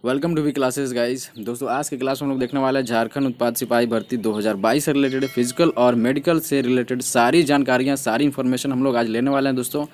Welcome to V classes guys. दोस्तों आज के क्लास में हम लोग देखने वाले हैं झारखंड उत्पाद सिपाही भर्ती 2022 से रिलेटेड फिजिकल और मेडिकल से रिलेटेड सारी जानकारियां, सारी इन्फॉर्मेशन हम लोग आज लेने वाले हैं दोस्तों।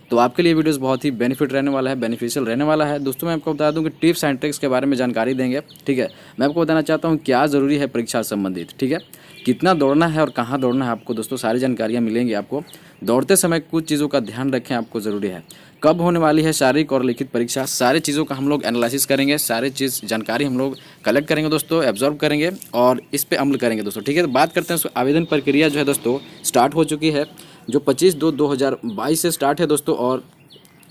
तो आपके लिए वीडियोस बहुत ही बेनिफिट रहने वाला है, बेनिफिशियल रहने वाला है दोस्तों। मैं आपको बता दूं कि टिप्स एंड ट्रिक्स के बारे में जानकारी देंगे, ठीक है। मैं आपको बताना चाहता हूँ क्या ज़रूरी है परीक्षा संबंधित, ठीक है। कितना दौड़ना है और कहाँ दौड़ना है आपको दोस्तों, सारी जानकारियाँ मिलेंगी आपको। दौड़ते समय कुछ चीज़ों का ध्यान रखें, आपको ज़रूरी है। कब होने वाली है शारीरिक और लिखित परीक्षा, सारी चीज़ों का हम लोग एनालिसिस करेंगे, सारी चीज़ जानकारी हम लोग कलेक्ट करेंगे दोस्तों, एब्जॉर्व करेंगे और इस पे अमल करेंगे दोस्तों, ठीक है। तो बात करते हैं आवेदन प्रक्रिया जो है दोस्तों स्टार्ट हो चुकी है, जो 25/2/2022 से स्टार्ट है दोस्तों। और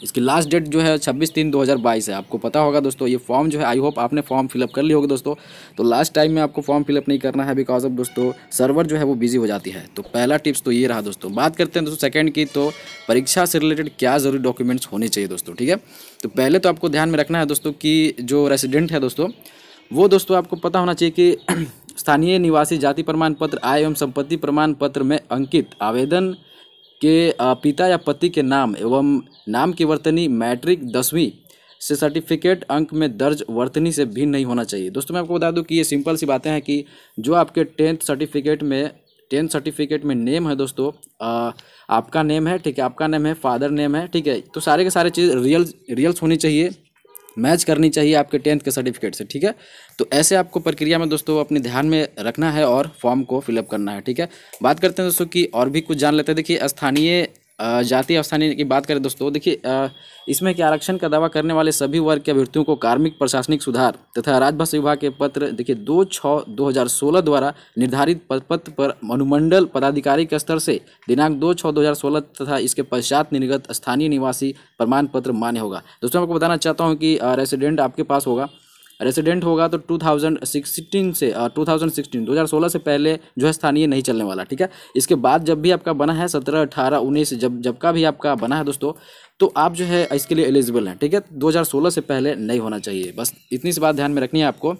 इसकी लास्ट डेट जो है 26/3/2022 है। आपको पता होगा दोस्तों ये फॉर्म जो है, आई होप आपने फॉर्म फिलअप कर ली होगी दोस्तों। तो लास्ट टाइम में आपको फॉर्म फिलअप नहीं करना है, बिकॉज ऑफ दोस्तों सर्वर जो है वो बिजी हो जाती है। तो पहला टिप्स तो ये रहा दोस्तों। बात करते हैं दोस्तों सेकंड की, तो परीक्षा से रिलेटेड क्या ज़रूरी डॉक्यूमेंट्स होने चाहिए दोस्तों, ठीक है। तो पहले तो आपको ध्यान में रखना है दोस्तों कि जो रेसिडेंट है दोस्तों, वो दोस्तों आपको पता होना चाहिए कि स्थानीय निवासी जाति प्रमाण पत्र, आय एवं संपत्ति प्रमाण पत्र में अंकित आवेदन के पिता या पति के नाम एवं नाम की वर्तनी मैट्रिक 10वीं से सर्टिफिकेट अंक में दर्ज वर्तनी से भिन्न नहीं होना चाहिए दोस्तों। मैं आपको बता दूं कि ये सिंपल सी बातें हैं कि जो आपके टेंथ सर्टिफिकेट में नेम है दोस्तों, आपका नेम है, ठीक है, आपका नेम है, फादर नेम है, ठीक है। तो सारे के सारे चीज़ रियल्स होनी चाहिए, मैच करनी चाहिए आपके टेंथ के सर्टिफिकेट से, ठीक है। तो ऐसे आपको प्रक्रिया में दोस्तों अपने ध्यान में रखना है और फॉर्म को फिलअप करना है, ठीक है। बात करते हैं दोस्तों कि और भी कुछ जान लेते हैं। देखिए स्थानीय जाति स्थानीय की बात करें दोस्तों, देखिए इसमें कि आरक्षण का दावा करने वाले सभी वर्ग के अभ्यर्थियों को कार्मिक प्रशासनिक सुधार तथा राजभाषा विभाग के पत्र देखिए 2/6/2016 द्वारा निर्धारित पत्र पर अनुमंडल पदाधिकारी के स्तर से दिनांक 2/6/2016 तथा इसके पश्चात निर्गत स्थानीय निवासी प्रमाण पत्र मान्य होगा दोस्तों। मैं आपको बताना चाहता हूँ कि रेसिडेंट आपके पास होगा, रेसिडेंट होगा तो 2016 से पहले जो है स्थानीय नहीं चलने वाला, ठीक है। इसके बाद जब भी आपका बना है 17, 18, 19 जब का भी आपका बना है दोस्तों, तो आप जो है इसके लिए एलिजिबल हैं, ठीक है। 2016 से पहले नहीं होना चाहिए, बस इतनी सी बात ध्यान में रखनी है आपको।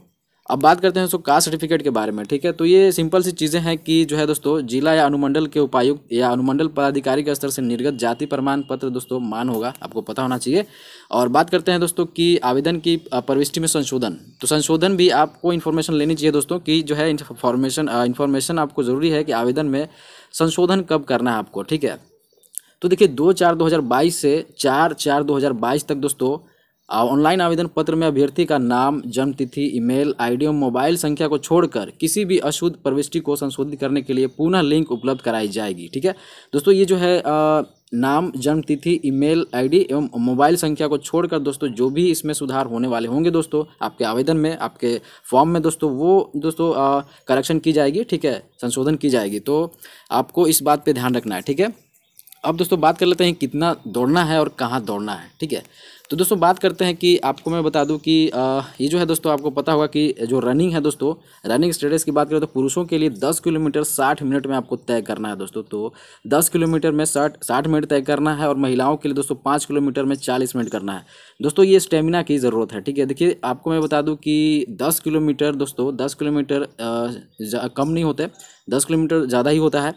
अब बात करते हैं दोस्तों कास्ट सर्टिफिकेट के बारे में, ठीक है। तो ये सिंपल सी चीज़ें हैं कि जो है दोस्तों जिला या अनुमंडल के उपायुक्त या अनुमंडल पदाधिकारी के स्तर से निर्गत जाति प्रमाण पत्र दोस्तों मान होगा, आपको पता होना चाहिए। और बात करते हैं दोस्तों कि आवेदन की प्रविष्टि में संशोधन, तो संशोधन भी आपको इन्फॉर्मेशन लेनी चाहिए दोस्तों कि जो है इन्फॉर्मेशन आपको ज़रूरी है कि आवेदन में संशोधन कब करना है आपको, ठीक है। तो देखिए 2/4/2022 से 4/4/2022 तक दोस्तों ऑनलाइन आवेदन पत्र में अभ्यर्थी का नाम, जन्म तिथि, ईमेल आईडी और मोबाइल संख्या को छोड़कर किसी भी अशुद्ध प्रविष्टि को संशोधित करने के लिए पुनः लिंक उपलब्ध कराई जाएगी, ठीक है दोस्तों। ये जो है नाम, जन्म तिथि, ईमेल आईडी एवं मोबाइल संख्या को छोड़कर दोस्तों जो भी इसमें सुधार होने वाले होंगे दोस्तों आपके आवेदन में, आपके फॉर्म में दोस्तों, वो दोस्तों करेक्शन की जाएगी, ठीक है, संशोधन की जाएगी। तो आपको इस बात पे ध्यान रखना है, ठीक है। अब दोस्तों बात कर लेते हैं कितना दौड़ना है और कहाँ दौड़ना है, ठीक है। तो दोस्तों बात करते हैं कि आपको मैं बता दूं कि ये जो है दोस्तों आपको पता होगा कि जो रनिंग है दोस्तों, रनिंग स्टेटस की बात करें तो पुरुषों के लिए 10 किलोमीटर 60 मिनट में आपको तय करना है दोस्तों। तो 10 किलोमीटर में 60 मिनट तय करना है और महिलाओं के लिए दोस्तों 5 किलोमीटर में 40 मिनट करना है दोस्तों। ये स्टेमिना की ज़रूरत है, ठीक है। देखिए आपको मैं बता दूँ कि 10 किलोमीटर दोस्तों, 10 किलोमीटर कम नहीं होते, 10 किलोमीटर ज़्यादा ही होता है।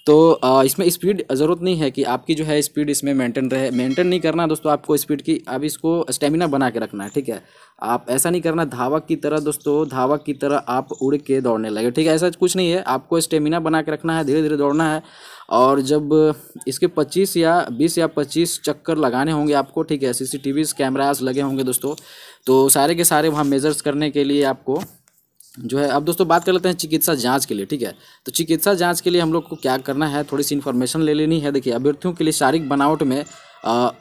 तो इसमें स्पीड ज़रूरत नहीं है कि आपकी जो है स्पीड इसमें मेंटेन रहे, मेंटेन नहीं करना दोस्तों आपको स्पीड की, आप इसको स्टेमिना बना के रखना है, ठीक है। आप ऐसा नहीं करना धावक की तरह दोस्तों, धावक की तरह आप उड़ के दौड़ने लगे, ठीक है, ऐसा कुछ नहीं है। आपको स्टेमिना बना के रखना है, धीरे धीरे दौड़ना है। और जब इसके 20 या 25 चक्कर लगाने होंगे आपको, ठीक है, CCTV कैमरास लगे होंगे दोस्तों, तो सारे के सारे वहाँ मेजर्स करने के लिए आपको जो है। अब दोस्तों बात कर लेते हैं चिकित्सा जांच के लिए, ठीक है। तो चिकित्सा जांच के लिए हम लोग को क्या करना है, थोड़ी सी इन्फॉर्मेशन ले लेनी है। देखिए अभ्यर्थियों के लिए शारीरिक बनावट में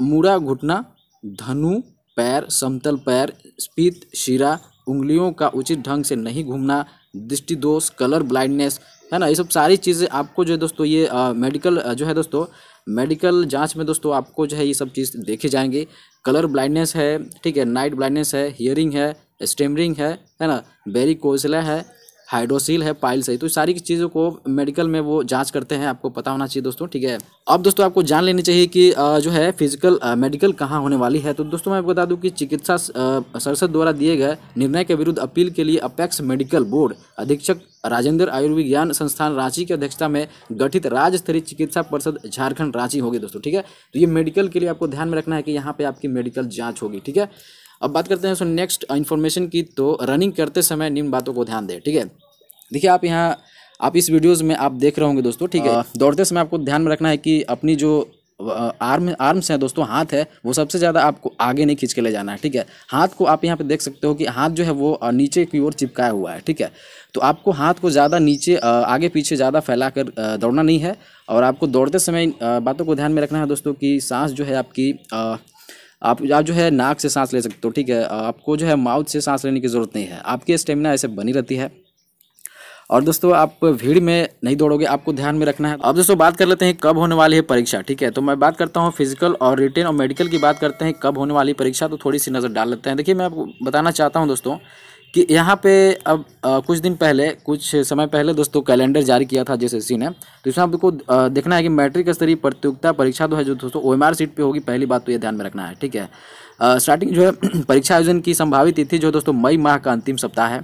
मूड़ा, घुटना, धनु, पैर, समतल पैर, स्फीत शिरा, उंगलियों का उचित ढंग से नहीं घूमना, दृष्टि दोष, कलर ब्लाइंडनेस, है ना, ये सब सारी चीज़ें आपको जो है दोस्तों ये मेडिकल जो है दोस्तों, मेडिकल जांच में दोस्तों आपको जो है ये सब चीज़ देखे जाएंगे। कलर ब्लाइंडनेस है, ठीक है, नाइट ब्लाइंडनेस है, हियरिंग है, स्टेमरिंग है ना, वेरिकोसिला है, हाइड्रोसील है, पाइल्स है। तो सारी चीज़ों को मेडिकल में वो जांच करते हैं, आपको पता होना चाहिए दोस्तों, ठीक है। अब दोस्तों आपको जान लेनी चाहिए कि जो है फिजिकल मेडिकल कहाँ होने वाली है। तो दोस्तों मैं बता दूं कि चिकित्सा संसद द्वारा दिए गए निर्णय के विरुद्ध अपील के लिए अपेक्स मेडिकल बोर्ड अधीक्षक राजेंद्र आयुर्विज्ञान संस्थान रांची की अध्यक्षता में गठित राज्य स्तरीय चिकित्सा परिषद झारखंड रांची होगी दोस्तों, ठीक है। तो ये मेडिकल के लिए आपको ध्यान में रखना है कि यहाँ पे आपकी मेडिकल जाँच होगी, ठीक है। अब बात करते हैं दोस्तों नेक्स्ट इन्फॉर्मेशन की। तो रनिंग करते समय निम्न बातों को ध्यान दें, ठीक है। देखिए आप इस वीडियोज़ में आप देख रहे होंगे दोस्तों, ठीक है। दौड़ते समय आपको ध्यान में रखना है कि अपनी जो आर्म्स हैं दोस्तों, हाथ है, वो सबसे ज़्यादा आपको आगे नहीं खींच के ले जाना है, ठीक है। हाथ को आप यहाँ पे देख सकते हो कि हाथ जो है वो नीचे की ओर चिपकाया हुआ है, ठीक है। तो आपको हाथ को ज़्यादा नीचे आगे पीछे ज़्यादा फैला कर दौड़ना नहीं है। और आपको दौड़ते समय बातों को ध्यान में रखना है दोस्तों कि सांस जो है आपकी आप जो है नाक से सांस ले सकते हो, ठीक है। आपको जो है माउथ से सांस लेने की ज़रूरत नहीं है, आपकी स्टेमिना ऐसे बनी रहती है। और दोस्तों आप भीड़ में नहीं दौड़ोगे, आपको ध्यान में रखना है। अब दोस्तों बात कर लेते हैं कब होने वाली है परीक्षा, ठीक है। तो मैं बात करता हूँ फिजिकल और रिटेन और मेडिकल की बात करते हैं कब होने वाली परीक्षा, तो थोड़ी सी नज़र डाल लेते हैं। देखिए मैं आपको बताना चाहता हूँ दोस्तों कि यहाँ पे अब कुछ समय पहले दोस्तों कैलेंडर जारी किया था JSSC ने। तो इसमें आपको देखना है कि मैट्रिक स्तरीय प्रतियोगिता परीक्षा तो है जो दोस्तों OMR सीट पे होगी, पहली बात तो ये ध्यान में रखना है, ठीक है। स्टार्टिंग जो है परीक्षा आयोजन की संभावित तिथि जो दोस्तों मई माह का अंतिम सप्ताह है,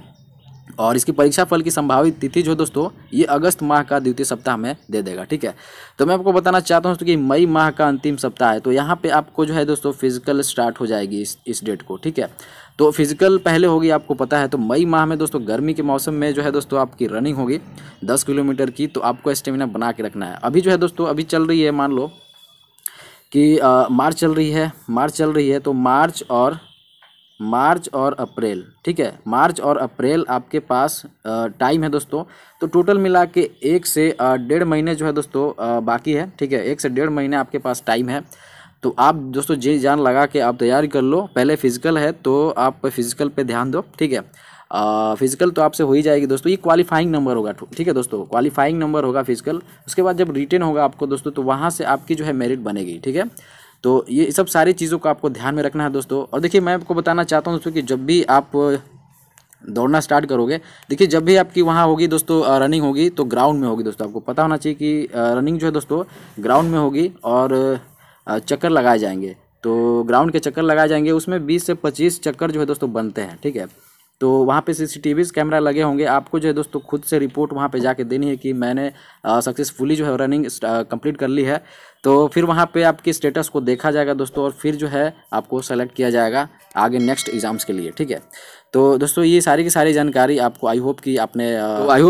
और इसकी परीक्षा फल की संभावित तिथि जो दोस्तों ये अगस्त माह का द्वितीय सप्ताह में दे देगा, ठीक है। तो मैं आपको बताना चाहता हूँ कि मई माह का अंतिम सप्ताह है, तो यहाँ पे आपको जो है दोस्तों फिजिकल स्टार्ट हो जाएगी इस डेट को, ठीक है। तो फिजिकल पहले होगी, आपको पता है। तो मई माह में दोस्तों गर्मी के मौसम में जो है दोस्तों आपकी रनिंग होगी 10 किलोमीटर की। तो आपको स्टेमिना बना के रखना है। अभी जो है दोस्तों अभी चल रही है, मान लो कि मार्च चल रही है, तो मार्च और अप्रैल, ठीक है। मार्च और अप्रैल आपके पास टाइम है दोस्तों। तो टोटल मिला के 1 से 1.5 महीने जो है दोस्तों बाकी है, ठीक है। 1 से 1.5 महीने आपके पास टाइम है। तो आप दोस्तों जी जान लगा के आप तैयारी कर लो। पहले फिजिकल है तो आप फिजिकल पे ध्यान दो, ठीक है। फिजिकल तो आपसे हो ही जाएगी दोस्तों, ये क्वालिफाइंग नंबर होगा, ठीक है दोस्तों, क्वालिफाइंग नंबर होगा फिजिकल। उसके बाद जब रिटेन होगा आपको दोस्तों, तो वहाँ से आपकी जो है मेरिट बनेगी, ठीक है। तो ये सब सारी चीज़ों को आपको ध्यान में रखना है दोस्तों। और देखिए मैं आपको बताना चाहता हूँ दोस्तों कि जब भी आप दौड़ना स्टार्ट करोगे, देखिए जब भी आपकी वहाँ होगी दोस्तों रनिंग होगी तो ग्राउंड में होगी दोस्तों। आपको पता होना चाहिए कि रनिंग जो है दोस्तों ग्राउंड में होगी और चक्कर लगाए जाएंगे। तो ग्राउंड के चक्कर लगाए जाएंगे, उसमें 20 से 25 चक्कर जो है दोस्तों बनते हैं, ठीक है। तो वहाँ पे CCTV कैमरा लगे होंगे। आपको जो है दोस्तों खुद से रिपोर्ट वहाँ पे जाके देनी है कि मैंने सक्सेसफुली जो है रनिंग कंप्लीट कर ली है। तो फिर वहाँ पे आपके स्टेटस को देखा जाएगा दोस्तों, और फिर जो है आपको सेलेक्ट किया जाएगा आगे नेक्स्ट एग्ज़ाम्स के लिए, ठीक है। तो दोस्तों ये सारी की सारी जानकारी आपको आई होप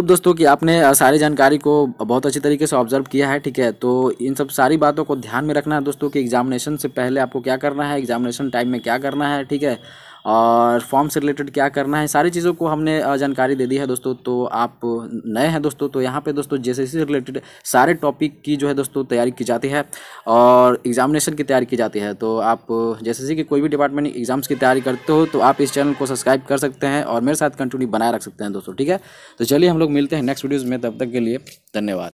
दोस्तों कि आपने सारी जानकारी को बहुत अच्छी तरीके से ऑब्जर्व किया है, ठीक है। तो इन सब सारी बातों को ध्यान में रखना है दोस्तों कि एग्जामिनेशन से पहले आपको क्या करना है, एग्जामिनेशन टाइम में क्या करना है, ठीक है। और फॉर्म से रिलेटेड क्या करना है, सारी चीज़ों को हमने जानकारी दे दी है दोस्तों। तो आप नए हैं दोस्तों, तो यहाँ पे दोस्तों JSSC से रिलेटेड सारे टॉपिक की जो है दोस्तों तैयारी की जाती है और एग्जामिनेशन की तैयारी की जाती है। तो आप JSSC के कोई भी डिपार्टमेंट एग्जाम्स की तैयारी करते हो तो आप इस चैनल को सब्सक्राइब कर सकते हैं और मेरे साथ कंटिन्यू बनाए रख सकते हैं दोस्तों, ठीक है। तो चलिए हम लोग मिलते हैं नेक्स्ट वीडियोज़ में, तब तक के लिए धन्यवाद।